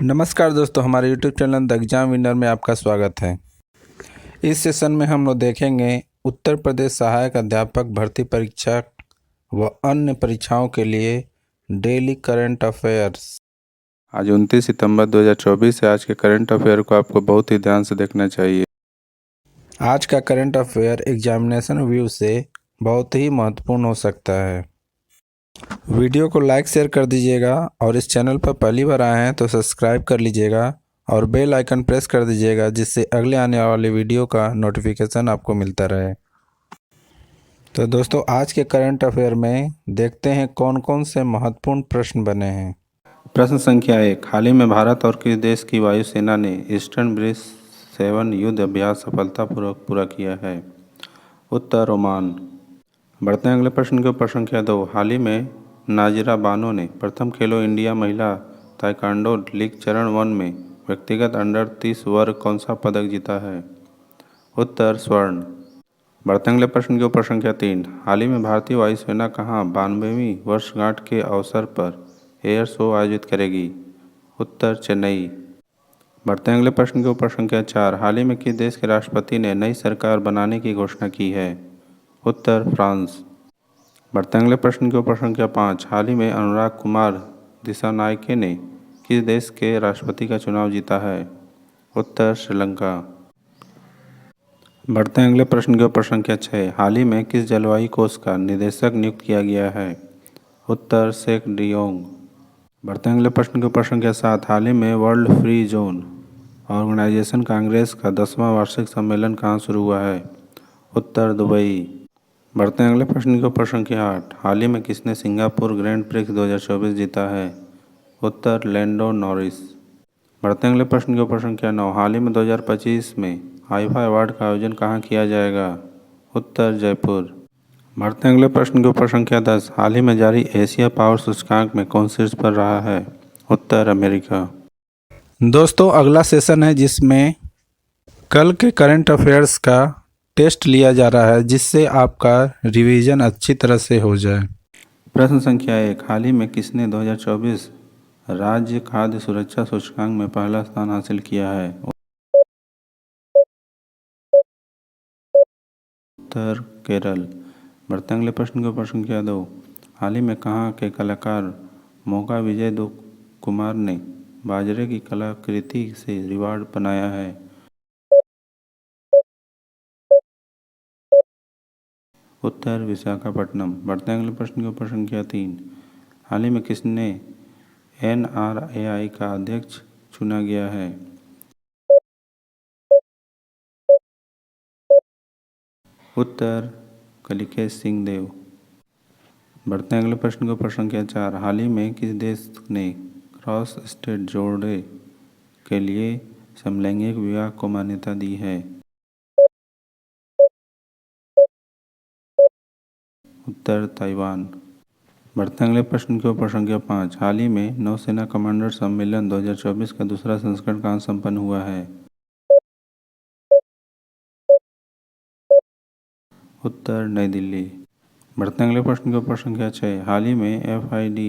नमस्कार दोस्तों, हमारे YouTube channel the exam winner में आपका स्वागत है। इस सेशन में हम लोग देखेंगे उत्तर प्रदेश सहायक अध्यापक भर्ती परीक्षा व अन्य परीक्षाओं के लिए डेली करंट अफेयर्स। आज 29 सितंबर 2024 है। आज के करंट अफेयर को आपको बहुत ही ध्यान से देखना चाहिए। आज का करंट अफेयर एग्जामिनेशन व्यू से बहुत ही महत्वपूर्ण हो सकता है। वीडियो को लाइक शेयर कर दीजिएगा और इस चैनल पर पहली बार आए हैं तो सब्सक्राइब कर लीजिएगा और बेल आइकन प्रेस कर दीजिएगा, जिससे अगले आने वाले वीडियो का नोटिफिकेशन आपको मिलता रहे। तो दोस्तों, आज के करंट अफेयर में देखते हैं कौन कौन से महत्वपूर्ण प्रश्न बने हैं। प्रश्न संख्या 1। हाल ही में भारत और किस देश की वायुसेना ने ईस्टर्न ब्रिज 7 युद्ध अभ्यास सफलतापूर्वक पूरा किया है? उत्तर ओमान। बढ़ते हैं अगले प्रश्न के ऊपर। संख्या 2। हाल ही में नाजिरा बानो ने प्रथम खेलो इंडिया महिला ताइक्वांडो लीग चरण 1 में व्यक्तिगत अंडर 30 वर्ग कौन सा पदक जीता है? उत्तर स्वर्ण। बढ़ते हैं अगले प्रश्न के ऊपर। संख्या 3। हाल ही में भारतीय वायुसेना कहाँ 92वीं वर्षगांठ के अवसर पर एयर शो आयोजित करेगी? उत्तर चेन्नई। बढ़ते हैं अगले प्रश्न के ऊपर। संख्या 4। हाल ही में किस देश के राष्ट्रपति ने नई सरकार बनाने की घोषणा की है? उत्तर फ्रांस। बढ़ते हैं अगले प्रश्न के ऊपर। संख्या 5। हाल ही में अनुराग कुमार दिसानायके ने किस देश के राष्ट्रपति का चुनाव जीता है? उत्तर श्रीलंका। बढ़ते हैं अगले प्रश्न के ऊपर। संख्या 6। हाल ही में किस जलवायु कोष का निदेशक नियुक्त किया गया है? उत्तर सेक डियोंग। बढ़ते हैं अगले प्रश्न के ऊपर। संख्या 7। हाल ही में World Free Zone Organization Congress का 10वां वार्षिक सम्मेलन कहाँ शुरू हुआ है? उत्तर दुबई। बढ़ते हैं अगले प्रश्न के ऊपर। संख्या 8। हाल ही में किसने सिंगापुर ग्रैंड प्रिक्स 2024 जीता है? उत्तर लैंडो नॉरिस। बढ़ते हैं अगले प्रश्न के ऊपर। संख्या 9। हाल ही में 2025 में आईफा अवार्ड का आयोजन कहाँ किया जाएगा? उत्तर जयपुर। बढ़ते हैं अगले प्रश्न के ऊपर। संख्या 10। हाल ही में जारी एशिया पावर सूचकांक में कौन शीर्ष पर रहा है? उत्तर अमेरिका। दोस्तों, अगला सेशन है जिसमें कल के करंट अफेयर्स का टेस्ट लिया जा रहा है, जिससे आपका रिवीजन अच्छी तरह से हो जाए। प्रश्न संख्या 1। हाल ही में किसने 2024 राज्य खाद्य सुरक्षा सूचकांक में पहला स्थान हासिल किया है? उत्तर केरल। बढ़ते हैं अगले प्रश्न के ऊपर। संख्या 2। हाल ही में कहाँ के कलाकार मोगा विजय दो कुमार ने बाजरे की कलाकृति से रिवॉर्ड बनाया है? उत्तर विशाखापट्टनम। बढ़ते हैं अगले प्रश्न के ऊपर। संख्या 3। हाल ही में किसने NRAI का अध्यक्ष चुना गया है? उत्तर कलिकेश सिंह देव। बढ़ते हैं अगले प्रश्न के ऊपर। संख्या 4। हाल ही में किस देश ने क्रॉस स्टेट जोड़े के लिए समलैंगिक विवाह को मान्यता दी है? उत्तर ताइवान। बढ़ते हैं अगले प्रश्न के ऊपर। संख्या 5। हाल ही में नौसेना कमांडर सम्मेलन 2024 का दूसरा संस्करण कहाँ संपन्न हुआ है? उत्तर नई दिल्ली। बढ़ते हैं अगले प्रश्न के ऊपर। संख्या 6। हाल ही में FID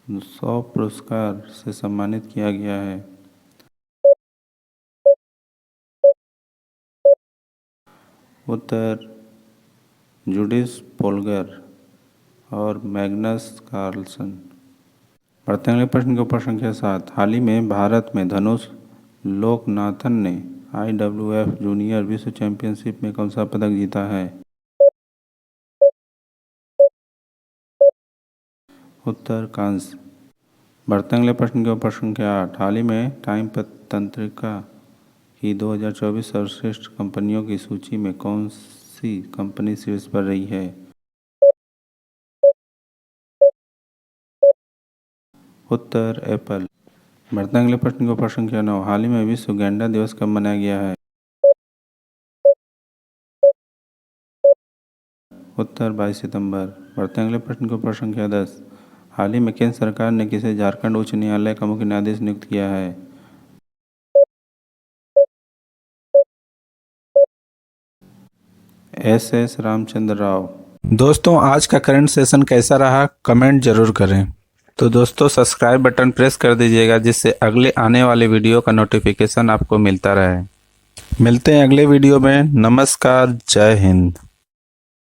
100 पुरस्कार से सम्मानित किया गया है? उत्तर जूडिस पोलगर और मैग्नस कार्लसन। बढ़ते हैं अगले प्रश्न के ऊपर। संख्या 7। हाल ही में भारत में धनुष लोकनाथन ने IWF जूनियर विश्व चैंपियनशिप में कौन सा पदक जीता है? उत्तर कांस्य। बढ़ते हैं अगले प्रश्न के ऊपर। संख्या 8। हाल ही में टाइम पत्रिका की 2024 सर्वश्रेष्ठ कंपनियों की सूची में कौन सी कंपनी शीर्ष पर रही है? उत्तर एप्पल। बढ़ते हैं अगले प्रश्न के ऊपर। संख्या 9। हाल ही में विश्व गैंडा दिवस कब मनाया गया है? उत्तर 22 सितंबर। बढ़ते हैं अगले प्रश्न के ऊपर। संख्या 10। हाल ही में केंद्र सरकार ने किसे झारखंड उच्च न्यायालय का मुख्य न्यायाधीश नियुक्त किया है? SS रामचंद्र राव। दोस्तों, आज का करंट सेशन कैसा रहा कमेंट जरूर करें। तो दोस्तों सब्सक्राइब बटन प्रेस कर दीजिएगा जिससे अगले आने वाले वीडियो का नोटिफिकेशन आपको मिलता रहे। मिलते हैं अगले वीडियो में। नमस्कार, जय हिंद।